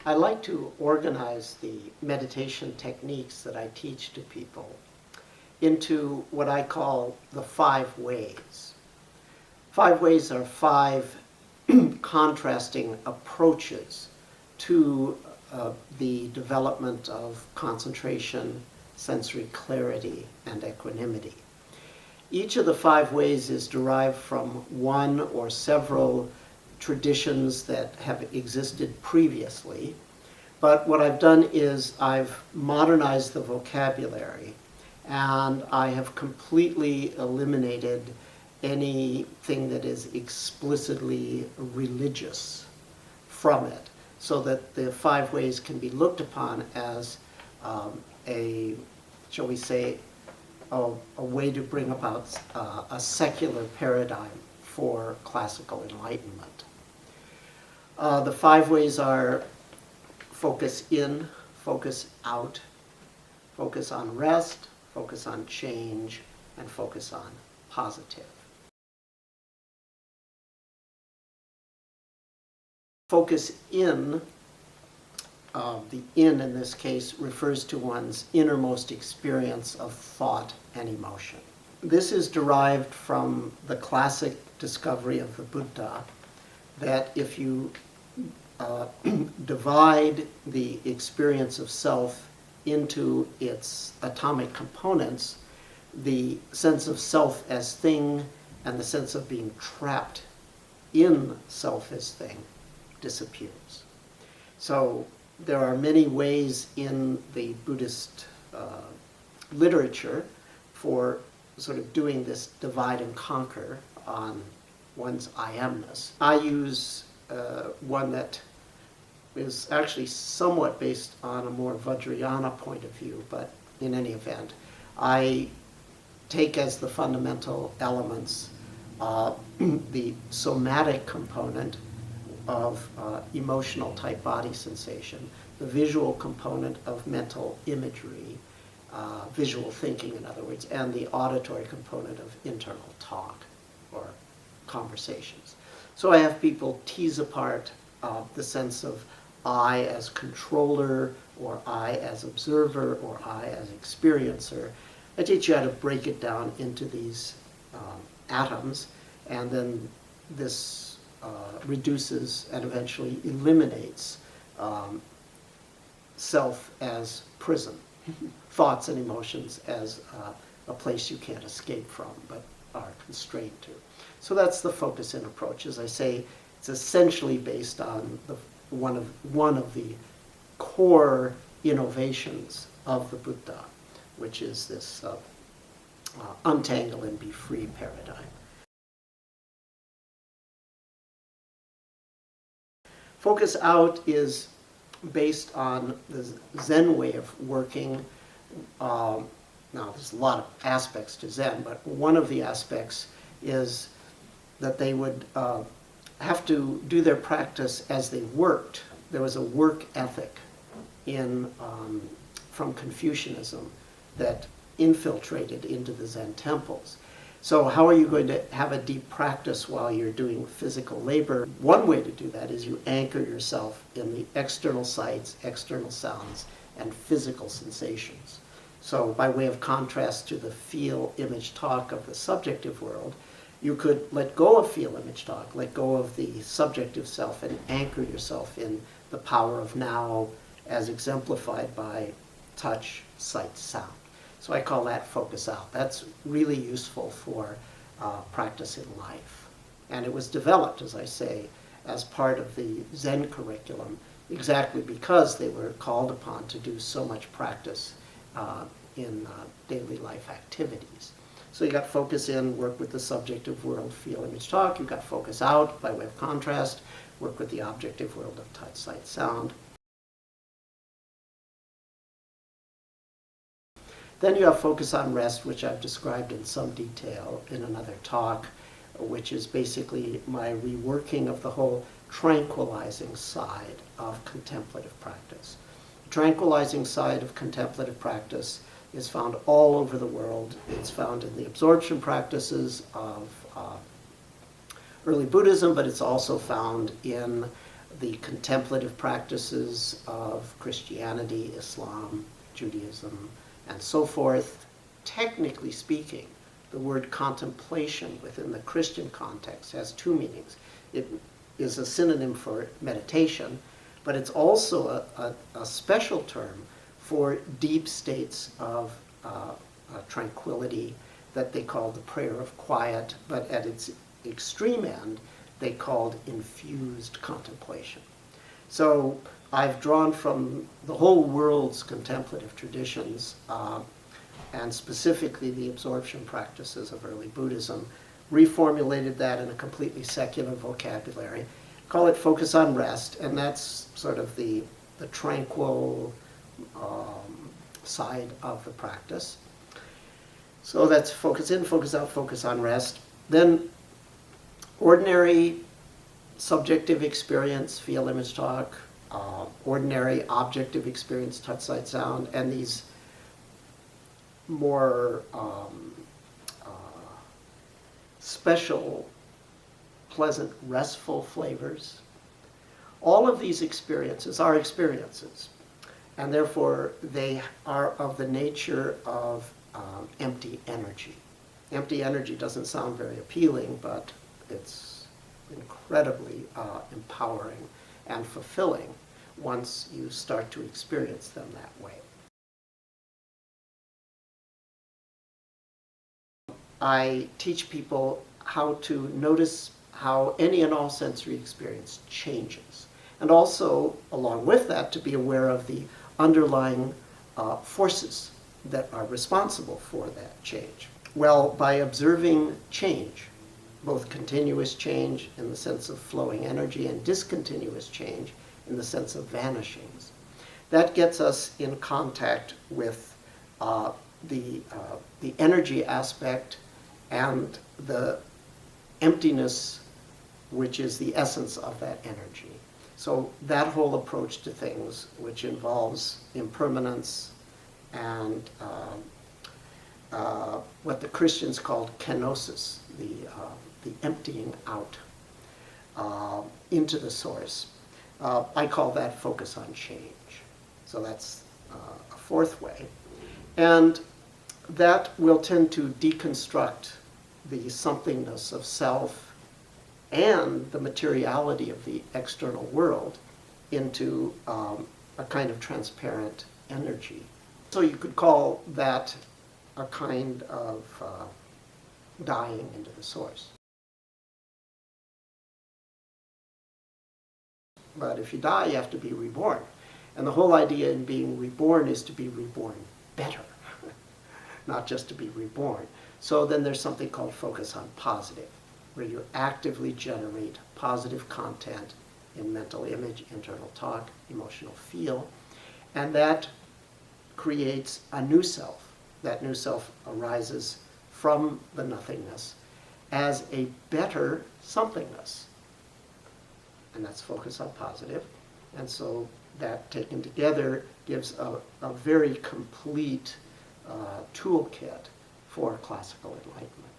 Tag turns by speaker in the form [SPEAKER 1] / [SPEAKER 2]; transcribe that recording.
[SPEAKER 1] I like to organize the meditation techniques that I teach to people into what I call the 5 ways. 5 ways are 5 contrasting approaches to the development of concentration, sensory clarity, and equanimity. Each of the 5 ways is derived from one or several traditions that have existed previously. But what I've done is I've modernized the vocabulary, and I have completely eliminated anything that is explicitly religious from it, so that the 5 ways can be looked upon as shall we say, a way to bring about a secular paradigm for classical enlightenment. The 5 ways are focus in, focus out, focus on rest, focus on change, and focus on positive. Focus in, the in this case refers to one's innermost experience of thought and emotion. This is derived from the classic discovery of the Buddha that if you divide the experience of self into its atomic components, the sense of self as thing and the sense of being trapped in self as thing disappears. So there are many ways in the Buddhist literature for sort of doing this divide and conquer on one's I amness. I use one that is actually somewhat based on a more Vajrayana point of view, but in any event, I take as the fundamental elements the somatic component of emotional type body sensation, the visual component of mental imagery, visual thinking in other words, and the auditory component of internal talk or conversations. So I have people tease apart the sense of I as controller, or I as observer, or I as experiencer. I teach you how to break it down into these atoms, and then this reduces and eventually eliminates self as prison, thoughts and emotions as a place you can't escape from but are constrained to. So that's the focus in approach. As I say, it's essentially based on one of the core innovations of the Buddha, which is this untangle and be free paradigm. Focus out is based on the Zen way of working. Now, there's a lot of aspects to Zen, but one of the aspects is that they would have to do their practice as they worked. There was a work ethic from Confucianism that infiltrated into the Zen temples. So how are you going to have a deep practice while you're doing physical labor? One way to do that is you anchor yourself in the external sights, external sounds, and physical sensations. So by way of contrast to the feel, image, talk of the subjective world, you could let go of feel, image, talk, let go of the subjective self, and anchor yourself in the power of now as exemplified by touch, sight, sound. So I call that focus out. That's really useful for practice in life. And it was developed, as I say, as part of the Zen curriculum, exactly because they were called upon to do so much practice in daily life activities. So you got focus in, work with the subjective world, feel, image, talk. You got focus out, by way of contrast, work with the objective world of touch, sight, sound. Then you have focus on rest, which I've described in some detail in another talk, which is basically my reworking of the whole tranquilizing side of contemplative practice. The tranquilizing side of contemplative practice is found all over the world. It's found in the absorption practices of early Buddhism, but it's also found in the contemplative practices of Christianity, Islam, Judaism, and so forth. Technically speaking, the word contemplation within the Christian context has two meanings. It is a synonym for meditation, but it's also a special term for deep states of tranquility that they call the prayer of quiet, but at its extreme end, they called infused contemplation. So I've drawn from the whole world's contemplative traditions, and specifically the absorption practices of early Buddhism, reformulated that in a completely secular vocabulary, call it focus on rest, and that's sort of the tranquil side of the practice. So that's focus in, focus out, focus on rest. Then ordinary subjective experience, feel, image, talk, ordinary objective experience, touch, sight, sound, and these more special, pleasant, restful flavors. All of these experiences are experiences, and therefore they are of the nature of empty energy. Empty energy doesn't sound very appealing, but it's incredibly empowering and fulfilling once you start to experience them that way. I teach people how to notice how any and all sensory experience changes, and also, along with that, to be aware of the underlying forces that are responsible for that change. Well, by observing change, both continuous change in the sense of flowing energy and discontinuous change in the sense of vanishings, that gets us in contact with the energy aspect and the emptiness, which is the essence of that energy. So that whole approach to things, which involves impermanence and what the Christians called kenosis, the emptying out into the source, I call that focus on change. So that's a fourth way. And that will tend to deconstruct the somethingness of self and the materiality of the external world into a kind of transparent energy. So you could call that a kind of dying into the source. But if you die, you have to be reborn. And the whole idea in being reborn is to be reborn better, not just to be reborn. So then there's something called focus on positive, where you actively generate positive content in mental image, internal talk, emotional feel, and that creates a new self. That new self arises from the nothingness as a better somethingness. And that's focus on positive. And so that taken together gives a very complete toolkit for classical enlightenment.